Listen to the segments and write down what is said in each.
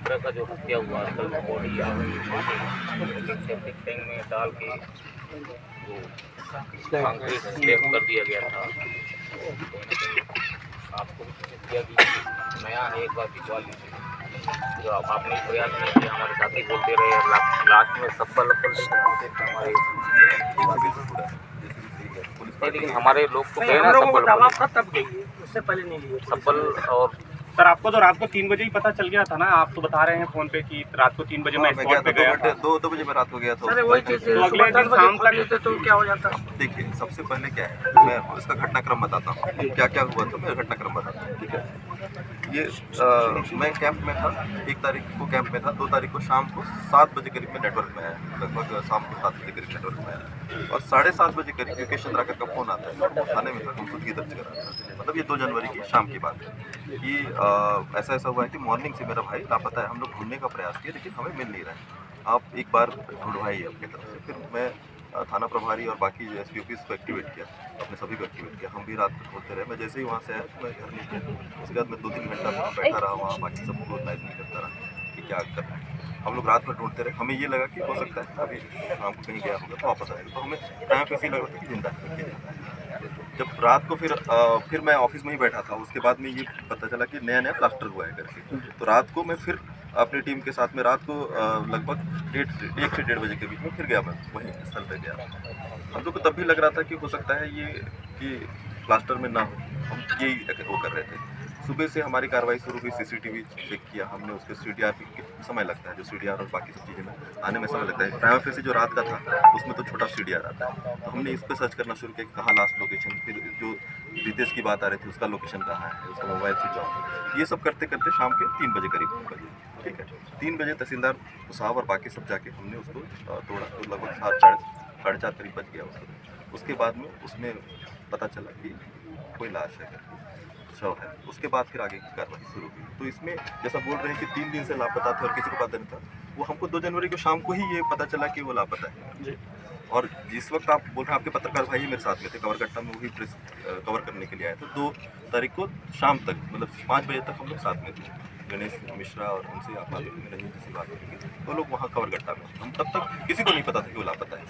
मिश्रा का जो हत्या हुआ, कल बॉडी सेप्टिक टैंक में डाल के वो कंक्रीट स्लैब कर दिया गया था। आपको किया कि नया है, एक बार भिजवा लीजिए। जो आपने प्रयास नहीं किया, हमारे साथी बोलते रहे, लास्ट में सब्बल हमारे, लेकिन हमारे लोग तो गए ना सब्बल, तब गई है, उससे पहले नहीं लिए सब्बल। और सर आपको तो रात को 3 बजे ही पता चल गया था ना? आप तो बता रहे हैं फोन पे कि रात को 3 बजे मैं स्पॉट पे गया था। 2 बजे मैं रात को गया था। सर वही चीज़ तो अगले दिन शाम तक लेते तो क्या हो जाता? देखिए, सबसे पहले क्या है, मैं इसका घटनाक्रम बताता हूँ, क्या क्या हुआ था। मैं घटनाक्रम बताता हूँ, ठीक है। ये मैं कैंप में था, 1 तारीख को कैंप में था। 2 तारीख को शाम को 7 बजे करीब में नेटवर्क में आया, लगभग शाम को 7 बजे करीब नेटवर्क में आया। और 7:30 बजे करीब योगेश चंद्राकर का फ़ोन आता है, थाने में था, हम खुद की दर्ज करा था। मतलब ये 2 जनवरी की शाम की बात है कि ऐसा हुआ है कि मॉर्निंग से मेरा भाई लापता है। हम लोग ढूंढने का प्रयास किए, लेकिन हमें मिल नहीं रहा है। आप एक बार ढूंढवाइए आपकी तरफ से। फिर मैं थाना प्रभारी और बाकी जो एसपी ऑफिस को एक्टिवेट किया, अपने सभी को एक्टिवेट किया। हम भी रात को ढूंढते रहे। मैं जैसे ही वहाँ से आया तो मैं घर नहीं गया। उसके बाद मैं 2-3 घंटा बैठा रहा वहाँ, बाकी सबको लाइव नहीं करता रहा कि क्या करना है। हम लोग रात भर ढूंढते रहे। हमें ये लगा कि हो सकता है अभी शाम को कहीं गया होगा तो वापस आएगा। तो हमें टाइम पे लग रहा था कि जिंदा है। जब रात को फिर मैं ऑफिस में ही बैठा था। उसके बाद में ये पता चला कि नया प्लास्टर हुआ है करके। तो रात को मैं फिर अपनी टीम के साथ में रात को लगभग 1 से 1:30 बजे के बीच में फिर गया। मैं वहीं स्थल पे गया। हम लोग को तब भी लग रहा था कि हो सकता है ये कि प्लास्टर में ना हो। हम यही वो कर रहे थे। सुबह से हमारी कार्रवाई शुरू हुई। सीसीटीवी चेक किया हमने। उसके सीडीआर पे समय लगता है, जो सीडीआर और बाकी सब चीज़ें में आने में समय लगता है। प्राइम फेस जो रात का था उसमें तो छोटा सीडीआर आता है। तो हमने इस पर सर्च करना शुरू किया, कहाँ लास्ट लोकेशन। फिर जो रितेश की बात आ रही थी, उसका लोकेशन कहाँ है, उसका मोबाइल स्विच ऑफ। ये सब करते करते शाम के 3 बजे करीब बजे, ठीक है। 3 बजे तहसीलदार साहब और बाकी सब जाके हमने उसको तोड़ा। तो लगभग 7, 4:30 करीब बज गया उसको। उसके बाद में उसमें पता चला कि कोई लाश है, शव है। उसके बाद फिर आगे की कार्रवाई शुरू हुई। तो इसमें जैसा बोल रहे हैं कि 3 दिन से लापता थे और किसी को पता नहीं था, वो हमको 2 जनवरी को शाम को ही ये पता चला कि वो लापता है। और जिस वक्त आप बोल रहे हैं, आपके पत्रकार भाई मेरे साथ में थे कवरगट्टा में, वही प्रेस कवर करने के लिए आए थे। 2 तारीख को शाम तक, मतलब 5 बजे तक हम लोग साथ में थे। गणेश मिश्रा और उनसे आप बात नहीं किसी बात करेंगे। तो लोग वहाँ कवरगट्टा में। हम तब तक किसी को नहीं पता था कि वो लापता है।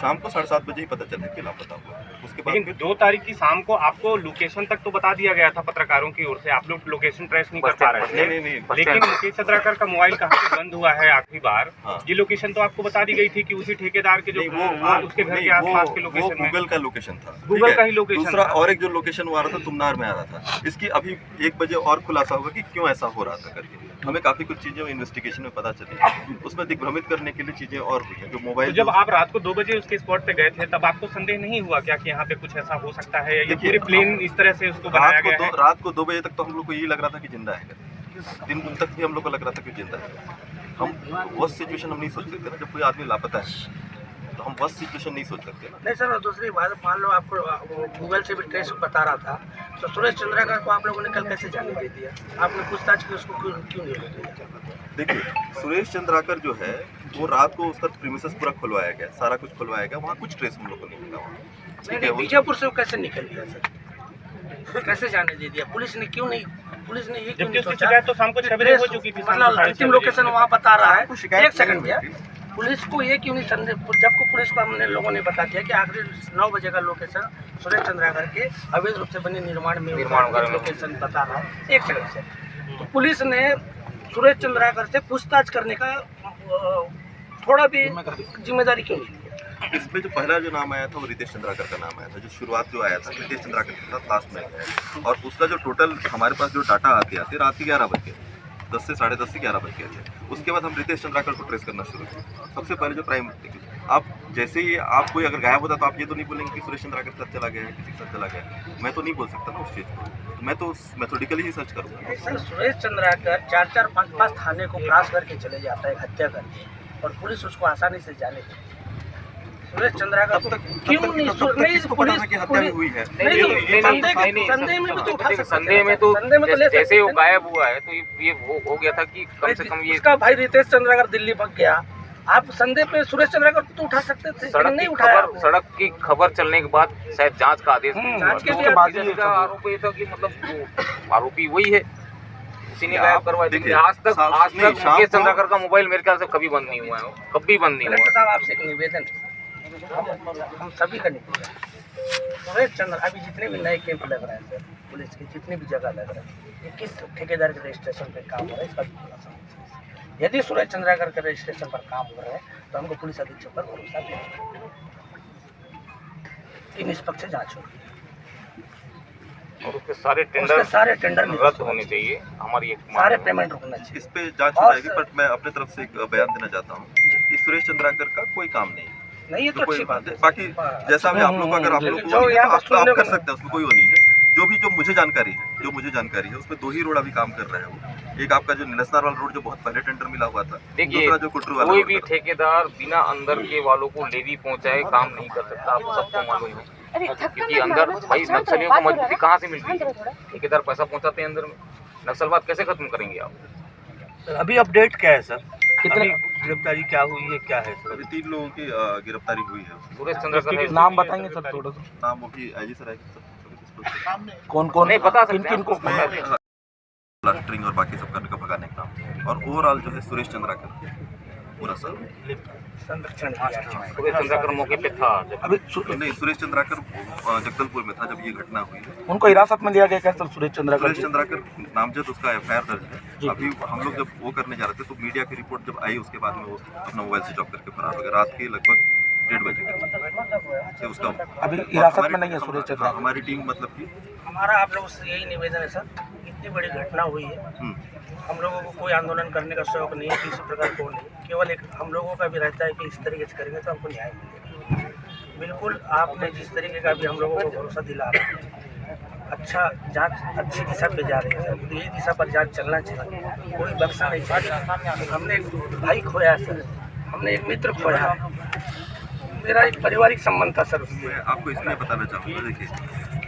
शाम को 7:30 बजे ही पता चला कि लापता हुआ। उसके बाद लेकिन 2 तारीख की शाम को आपको लोकेशन तक तो बता दिया गया था पत्रकारों की ओर से। आप लोग लोकेशन ट्रेस नहीं कर पा रहे थे। नहीं। लेकिन मुकेश चंद्राकर का मोबाइल कहाँ पे बंद हुआ है आखिरी बार? हाँ। ये लोकेशन तो आपको बता दी गई थी कि उसी ठेकेदार के जो उसके घर के आसपास के लोकेशन में। गूगल का लोकेशन था। गूगल का ही लोकेशन। दूसरा और एक जो लोकेशन वो आ रहा था, तुमनार में आ रहा था। इसकी अभी 1 बजे और खुलासा होगा कि क्यों ऐसा हो रहा था करके। हमें काफ़ी कुछ चीज़ें इन्वेस्टिगेशन में पता चली। उसमें दिग्भ्रमित करने के लिए चीज़ें और हुई हैं। जो मोबाइल, तो जब आप रात को 2 बजे उसके स्पॉट पे गए थे, तब आपको संदेह नहीं हुआ क्या कि यहाँ पे कुछ ऐसा हो सकता है? ये पूरे प्लेन इस तरह से उसको बनाया गया है? रात को 2 बजे तक तो हम लोग को यही लग रहा था कि जिंदा है। 3 दिन तक भी हम लोग को लग रहा था कि जिंदा है। हम वो सिचुएशन हम नहीं सोच सकते ना, जब कोई आदमी लापता है तो हम बस सिचुएशन नहीं सोच सकते ना। नहीं सर, दूसरी बात, मान लो आपको गूगल से भी ट्रेस बता रहा था, तो सुरेश चंद्राकर को आप लोगों ने कल कैसे जाने दे दिया? आपने पूछताछ की, उसको क्यों नहीं दिया? देखिए, सुरेश चंद्राकर जो है वो रात को उसका प्रीमिसेस पूरा खुलवाया गया, सारा कुछ खुलवाया गया। वहाँ कुछ ट्रेस हम लोग को नहीं मिला वहाँ। नहीं, बीजापुर से वो कैसे निकल गया सर? कैसे जाने दे दिया? पुलिस ने क्यों नहीं? पुलिस ने ये क्यों नहीं सोचा? शिकायत तो शाम को 6 बजे हो चुकी थी। मतलब अंतिम लोकेशन वहाँ बता रहा है। एक सेकंड भैया, पुलिस को ये क्यों नहीं संदेह? जबकि पुलिस को हमने लोगों ने बता दिया कि आखिरी 9 बजे का लोकेशन सुरेश चंद्राकर के अवैध रूप से बने निर्माण लोकेशन बता रहा है। एक सेकंड से तो पुलिस ने सुरेश चंद्राकर से पूछताछ करने का थोड़ा भी जिम्मेदारी क्यों नहीं लिया? इसमें जो पहला जो नाम आया था वो रितेश चंद्राकर का नाम आया था। जो शुरुआत जो आया था रितेश चंद्राकर के साथ लास्ट में आया। और उसका जो टोटल हमारे पास जो डाटा आते रात के 11 बजे, 10 से 10:30 से 11 बज गए थे। उसके बाद हम रितेश चंद्राकर को ट्रेस करना शुरू किया। सबसे पहले जो प्राइम, आप जैसे ही आप कोई अगर गायब होता तो आप ये तो नहीं बोलेंगे कि सुरेश चंद्राकर के साथ चला गया है, किसी के साथ चला गया है। मैं तो नहीं बोल सकता ना उस चीज़ को। मैं तो मेथोडिकली ही सर्च करूँगा। सर, सुरेश चंद्राकर 4-4, 5-5 थाने को क्रॉस करके चले जाता है हत्या करके, और पुलिस उसको आसानी से जाने देती है। सुरेश चंद्राकर क्यों नहीं? हत्या हुई है। संदेह में भी तो उठा सकते। संदेह में तो जैसे वो गायब हुआ है तो ये हो गया था कि कम से कम ये इसका भाई रितेश चंद्राकर दिल्ली भाग गया। आप संदेह पे सुरेश चंद्राकर को तो उठा सकते थे, नहीं उठाया। सड़क की खबर चलने के बाद शायद जांच का आदेश जांच के बाद आरोप ये था कि मतलब आरोपी वही है, किसी ने गायब करवाया? देखिए, आज तक शाम मुकेश को- चंद्राकर का मोबाइल मेरे ख्याल से कभी बंद नहीं हुआ है, कभी बंद नहीं कलेक्टर हुआ। साहब आपसे एक निवेदन है, हम सभी का निवेदन है। सुरेश चंद्र अभी जितने भी नए कैंप लग रहे हैं सर, पुलिस के जितने भी जगह लग रहे हैं, ये किस ठेकेदार के रजिस्ट्रेशन पे काम हो रहा है, इसका भी थोड़ा समझिए। यदि सुरेश चंद्राकर के रजिस्ट्रेशन पर काम हो रहा है तो हमको पुलिस अधीक्षक पर भरोसा नहीं, कि निष्पक्ष जाँच होगी और उसके सारे उसके टेंडर सारे टेंडर रद्द होने चाहिए, हमारी एक मांग सारे है। पेमेंट रुकना चाहिए। इस पे जांच हो जाएगी, बट मैं अपने तरफ से एक बयान देना चाहता हूँ कि सुरेश चंद्राकर का कोई काम नहीं है। नहीं, ये तो कोई अच्छी बात है। बाकी जैसा भी आप लोग को, अगर आप लोग जो को यहाँ पर आप सुनने कर को- सकते हैं, उसमें कोई वो नहीं है। जो मुझे जानकारी है उसमें 2 ही रोड अभी काम कर रहे हैं वो। एक आपका जो नीलसनार वाला रोड जो बहुत पहले टेंडर मिला हुआ था, देखिए, दूसरा जो कुटरू वाला कोई रोड भी था। ठेकेदार बिना अंदर के वालों को लेवी पहुंचाए काम नहीं कर सकता, आपको सबको मालूम है। क्योंकि अंदर भाई नक्सलियों को मजबूती कहाँ से मिल रही है? ठेकेदार पैसा पहुंचाते हैं अंदर में, नक्सलवाद कैसे खत्म करेंगे आप? अभी अपडेट क्या है सर? कितनी गिरफ्तारी क्या हुई है, क्या है सर? अभी 3 लोगों की गिरफ्तारी हुई है। सुरेश चंद्राकर है, नाम बताएंगे सर थोड़ा सा? नाम वो भी आईजी सर आएगी, कौन कौन नहीं बता सकते किन को? हैं। प्लास्टरिंग और बाकी सब करने का भगाने का काम, और ओवरऑल जो है सुरेश चंद्राकर पूरा सर संरक्षण किया है। सुरेश चंद्राकर मौके पे था जब अभी नहीं, सुरेश चंद्राकर जगदलपुर में था जब ये घटना हुई है। उनको हिरासत में लिया गया क्या सर सुरेश चंद्राकर? सुरेश चंद्राकर नामजद उसका FIR दर्ज है। अभी हम लोग जब वो करने जा रहे थे तो मीडिया की रिपोर्ट जब आई, उसके बाद में वो अपना मोबाइल स्विच ऑफ करके फरार हो गया रात के लगभग 1:30 बजे से उसका अभी हिरासत में नहीं है सुरेश चंद्राकर? हमारी टीम मतलब कि हमारा आप लोगों से यही निवेदन है सर, इतनी बड़ी घटना हुई है, हम लोगों को कोई आंदोलन करने का शौक नहीं है, किसी प्रकार को नहीं, केवल एक हम लोगों का भी रहता है कि इस तरीके से करेंगे तो हमको न्याय मिलेगा। बिल्कुल आपने जिस तरीके का भी हम लोगों को भरोसा दिला रहा है, अच्छा जांच अच्छी दिशा पे जा रही है सर, तो यही दिशा पर जांच चलना चाहिए, कोई बख्शा नहीं चाहिए। हमने एक भाई खोया सर, हमने एक मित्र खोया, मेरा एक पारिवारिक संबंध था सर उससे। मैं आपको इसलिए बताना चाहूँगा, देखिए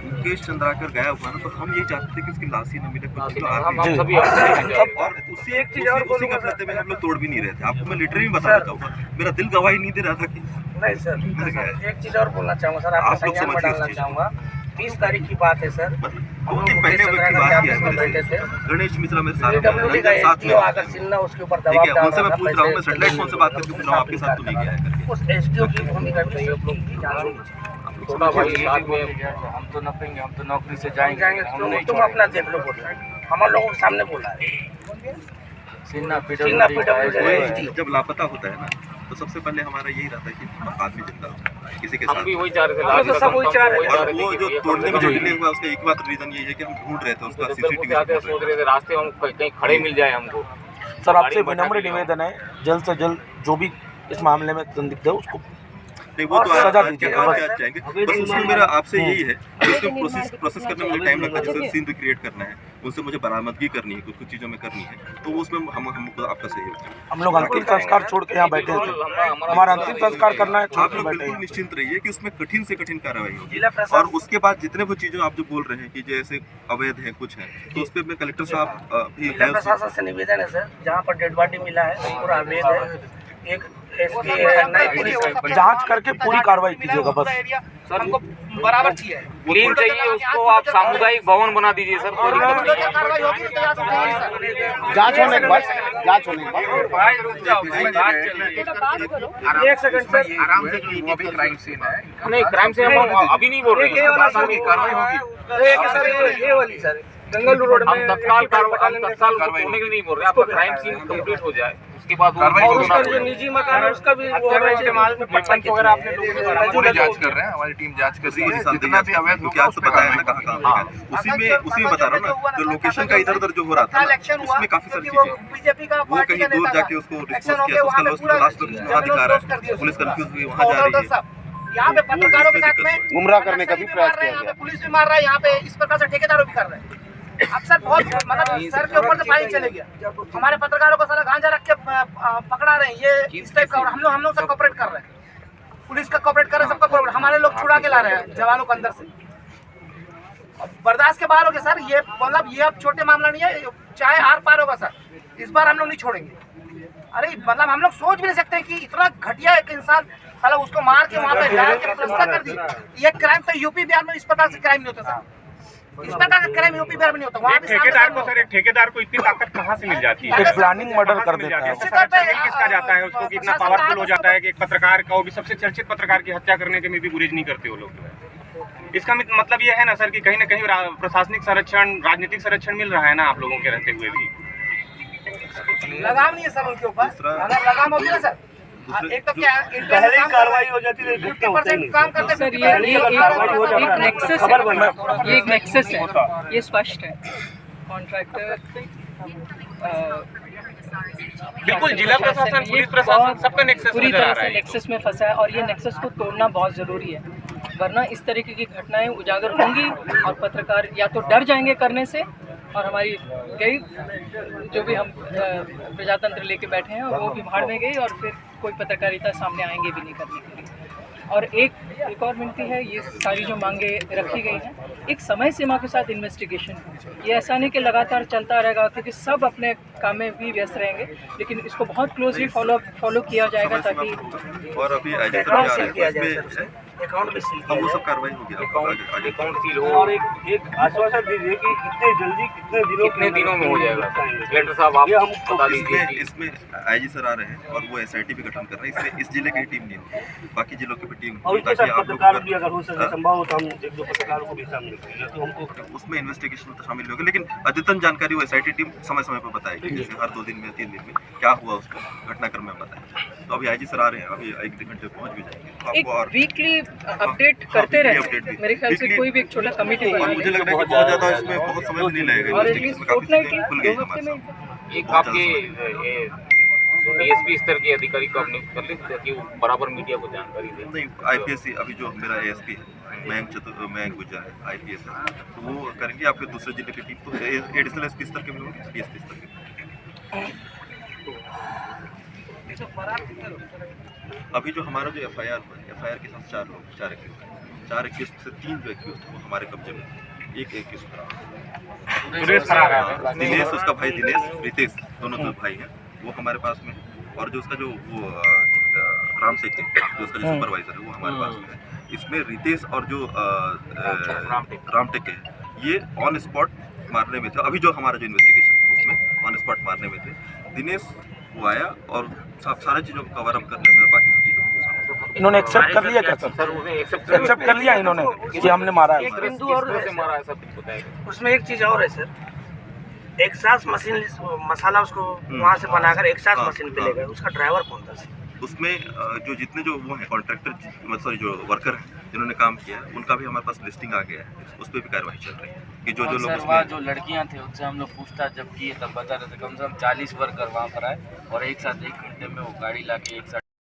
मुकेश चंद्राकर गया हुआ ना, तो हम ये चाहते थे कि उसकी लाश ही न मिले, कुछ तो हम आगे सभी आपसे नहीं चाहते। और उसी गफलते में हम लोग तोड़ भी नहीं रहे थे। आपको मैं लिटरली बताना चाहूँगा, मेरा दिल गवाही नहीं दे रहा था कि नहीं सर, एक चीज़ और बोलना चाहूँगा सर, आपको आप लोग संज्ञान में समझिए इस डालना चीज़ चाहूँगा। 30 तारीख की बात है सर, 2 दिन पहले व्यक्ति बात किया है मेरे बैठे से, थे, गणेश मिश्रा मेरे साथ PWD का साथ में SDO आकर सिन्हा उसके ऊपर ठीक दबाव है, डाल उनसे मैं रहा था, पूछ रहा हूँ, मैं पैसे सेटेलाइट फोन से बात करके पूछ रहा हूँ आपके साथ तो नहीं गया है करके। उस SDO की भूमिका भी सहयोग लोग की जांच होनी चाहिए। छोटा भाई साथ में हम तो नपेंगे, हम तो नौकरी से जाएंगे तो तुम अपना देख लो, बोल रहे हैं हम लोगों के सामने बोला है। सिन्हा सिन्हा PWD कोई SDO जब लापता होता है ना, तो सबसे पहले हमारा यही रहता है कि आदमी जिंदा हो किसी के हम साथ। भी वही चाह रहे थे, हम तो सब वही चाह रहे थे। और वो जो तोड़ने में जो डिले हुआ उसका एक बात रीजन ये है कि हम ढूंढ रहे थे उसका जगदलपुर से आते CCTV। सोच रहे थे रास्ते में कहीं खड़े मिल जाए हमको। सर आपसे विनम्र निवेदन है, जल्द से जल्द जो भी इस मामले में संदिग्ध है उसको नहीं, वो तो सजा आज दीजिए, आज बस। जाएंगे। बस उसमें मेरा आपसे यही है कि उसको प्रोसेस करने में मुझे टाइम लगता है, जैसे सीन रिक्रिएट करना है, उससे मुझे बरामदगी करनी है, कुछ चीज़ों में करनी है, तो वो उसमें हमको आपका सहयोग चाहिए। हम लोग अंतिम संस्कार छोड़ के यहाँ बैठे थे, हमारा अंतिम संस्कार करना है, छोड़ आप के लोग बैठे बिल्कुल हैं। निश्चिंत रहिए कि उसमें कठिन से कठिन कार्रवाई होगी। जिला और प्रशासन उसके बाद जितने वो चीज़ें आप जो बोल रहे हैं कि जैसे अवैध है कुछ है, तो उस पर मैं कलेक्टर साहब भी जिला है प्रशासन से निवेदन है सर, जहाँ पर डेड बॉडी मिला है पूरा अवैध है, एक SP है, नई पुलिस जांच करके पूरी कार्रवाई कीजिएगा बस। सर हमको बराबर चाहिए, क्लीन चाहिए, उसको आप सामुदायिक भवन बना दीजिए सर, कोई दिक्कत नहीं है। जांच होने के बाद एक सेकंड सर, आराम से जो वो भी क्राइम सीन है, नहीं क्राइम से हम अभी नहीं बोल रहे ये वाला सर, हैं, कार्रवाई होगी। एक सर ये वाली सर गंगलू रोड में हम तत्काल होने के लिए नहीं बोल रहे, आपका क्राइम सीन कंप्लीट हो जाए उसके बाद और उसका जो निजी मकान है उसका भी वो इस्तेमाल में पट्टा वगैरह आपने पूरी जांच कर रहे हैं, हमारी टीम जांच कर रही है, जितना भी अवैध तो क्या तो बताया ना कहाँ कहाँ है। उसी में बता रहा हूँ ना, जो लोकेशन का इधर उधर जो हो रहा था ना, उसमें काफी सारी चीजें बीजेपी का वो कहीं दूर जाके उसको डिस्पोज किया, तो उसका लास्ट लोकेशन वहाँ दिखा रहा है, पुलिस कंफ्यूज हुई वहाँ जा रही है। यहाँ पे पत्रकारों के साथ में गुमराह करने का भी प्रयास किया यहाँ गया। पे पुलिस भी मार रहा है, यहाँ पे इस प्रकार से ठेकेदारों भी कर रहे हैं। अक्सर बहुत मतलब सर के ऊपर से पानी चले गया, हमारे पत्रकारों को सारा गांजा रख के पकड़ा रहे हैं, ये इस टाइप का। और हम लोग सब कॉपरेट कर रहे हैं, पुलिस का कॉपरेट कर रहे हैं, सबका कॉपरेट, हमारे लोग छुड़ा के ला रहे हैं जवानों को अंदर से। अब बर्दाश्त के बाहर हो गया सर, ये मतलब ये अब छोटे मामला नहीं है, चाहे आर पार होगा सर, इस बार हम लोग नहीं छोड़ेंगे। अरे मतलब हम लोग सोच भी नहीं सकते कि इतना घटिया एक इंसान साला उसको मार के वहाँ पे डाल के फरिश्ता कर दी। ये क्राइम तो यूपी बिहार में इस प्रकार से क्राइम नहीं होता सर। इस प्रकार का क्राइम यूपी बिहार में नहीं होता। वहाँ एक भी ठेकेदार को सर, एक ठेकेदार को इतनी ताकत कहाँ से मिल जाती है? एक प्लानिंग मर्डर कहाँ कर से मिल देता जाती है। उसको सारा चैनल किसका जाता है उसको, कि इतना पावरफुल हो जाता है कि एक पत्रकार का, वो भी सबसे चर्चित पत्रकार की हत्या करने के में भी गुरेज नहीं करते वो लोग। इसका मतलब ये है ना सर कि कहीं ना कहीं प्रशासनिक संरक्षण, राजनीतिक संरक्षण मिल रहा है ना आप लोगों के रहते हुए भी। लगाम नहीं है सर उनके ऊपर, अगर लगाम होती है सर एक तो क्या पहले ही कार्रवाई हो जाती है, 50% काम करते सर ये एक नेक्सस है, ये एक नेक्सस है, ये स्पष्ट है। कॉन्ट्रैक्टर बिल्कुल जिला प्रशासन, पुलिस प्रशासन सबका नेक्सस पूरी नजर आ तरह रहा से है। नेक्सस में फंसा है और ये नेक्सस को तोड़ना बहुत ज़रूरी है, वरना इस तरीके की घटनाएं उजागर होंगी और पत्रकार या तो डर जाएंगे करने से, और हमारी गई जो भी हम प्रजातंत्र लेके बैठे हैं वो भी भाड़ में गई, और फिर कोई पत्रकारिता सामने आएंगे भी नहीं करने के लिए। और एक और विनती है, ये सारी जो मांगे रखी गई हैं एक समय सीमा के साथ इन्वेस्टिगेशन हो। ये ऐसा नहीं कि लगातार चलता रहेगा, क्योंकि सब अपने काम में भी व्यस्त रहेंगे, लेकिन इसको बहुत क्लोजली फॉलो किया जाएगा ताकि और अभी आईजी सर अकाउंट जा सील रहे किया हैं जाए इसमें सर, अकाउंट भी सील अब वो सब कार्रवाई होगी आगे अकाउंट सील हो और एक आश्वासन दीजिए कि कितने जल्दी कितने दिनों में हो जाएगा? कलेक्टर साहब आप ये हम बता दीजिए कि इसमें आईजी सर आ रहे हैं और वो एसआईटी भी गठन कर रहे हैं। इसमें इस जिले की टीम नहीं होगी, बाकी जिलों की भी टीम और होगी, उसके ताकि साथ आप लोग पत्रकार भी अगर हो सके संभव हो तो हम एक दो पत्रकारों को भी शामिल करेंगे, तो हमको उसमें इन्वेस्टिगेशन तो शामिल होगी, लेकिन अद्यतन जानकारी वो एसआईटी टीम समय समय पर बताएगी, जैसे हर 2 दिन में 3 दिन में क्या हुआ उसको घटनाक्रम में बताएंगे। तो अभी आईजी सर आ रहे हैं, अभी 1-2 घंटे पहुंच भी जाएंगे, तो एक आपको और वीकली अपडेट करते weekly रहे। update भी। मेरे ख्याल से Weekly- कोई भी एक छोटा कमेटी और बना मुझे ले, लग रहा है कि बहुत ज्यादा इसमें बहुत समय भी नहीं लगेगा, और इन्वेस्टिगेशन एटलीस्ट में काफी फोर्टनाइटली चीजें खुल गई 2 हमारे हफ्ते में साथ। एक आपके डीएसपी स्तर के अधिकारी को आपने कर ली ताकि वो बराबर मीडिया को जानकारी दे। नहीं, आईपीएस अभी जो मेरा एएसपी है मयंक गुज्जर है, आईपीएस है, तो वो करेंगे, या फिर दूसरे जिले की टीम तो एडिशनल एसपी स्तर के भी होंगे, डीएसपी स्तर के। अभी जो हमारा जो एफआईआर के साथ 4 एक्यूज से 3 जो एक्यूज वो हमारे कब्जे में, एक एक्यूज फरार है। दिनेश, उसका भाई दिनेश, रितेश, दोनों तो भाई हैं, वो हमारे पास में, और जो उसका जो वो राम टेक जो उसका जो सुपरवाइजर है वो हमारे पास में है। इसमें रितेश और जो राम टेक है, ये ऑन स्पॉट मारने में थे। अभी जो हमारा जो इन्वेस्टिगेशन उसमें ऑन स्पॉट मारने में थे। दिनेश वो आया और सारी चीज़ों को कवर अप करने में और बाकी सब चीज़ों को इन्होंने एक्सेप्ट कर लिया क्या सर? सर उन्हें एक्सेप्ट कर लिया इन्होंने कि हमने मारा है। एक बिंदु और से मारा है, सब कुछ बताएगा। उसमें एक चीज़ और है सर, एक्सास मशीन मसाला उसको वहाँ से बनाकर एक्सास हाँ, मशीन पे हाँ। ले गए, उसका ड्राइवर कौन था सर? उसमें जो जितने जो वो हैं कॉन्ट्रैक्टर, सॉरी जो वर्कर हैं जिन्होंने काम किया है, उनका भी हमारे पास लिस्टिंग आ गया है, उस पर भी कार्रवाई चल रही है कि जो लोग सर वहाँ उसमें जो लड़कियाँ थे उनसे हम लोग पूछताछ जब किए तब बता रहे थे कम से कम 40 वर्कर वहाँ पर आए और एक साथ 1 घंटे में वो गाड़ी ला के एक साथ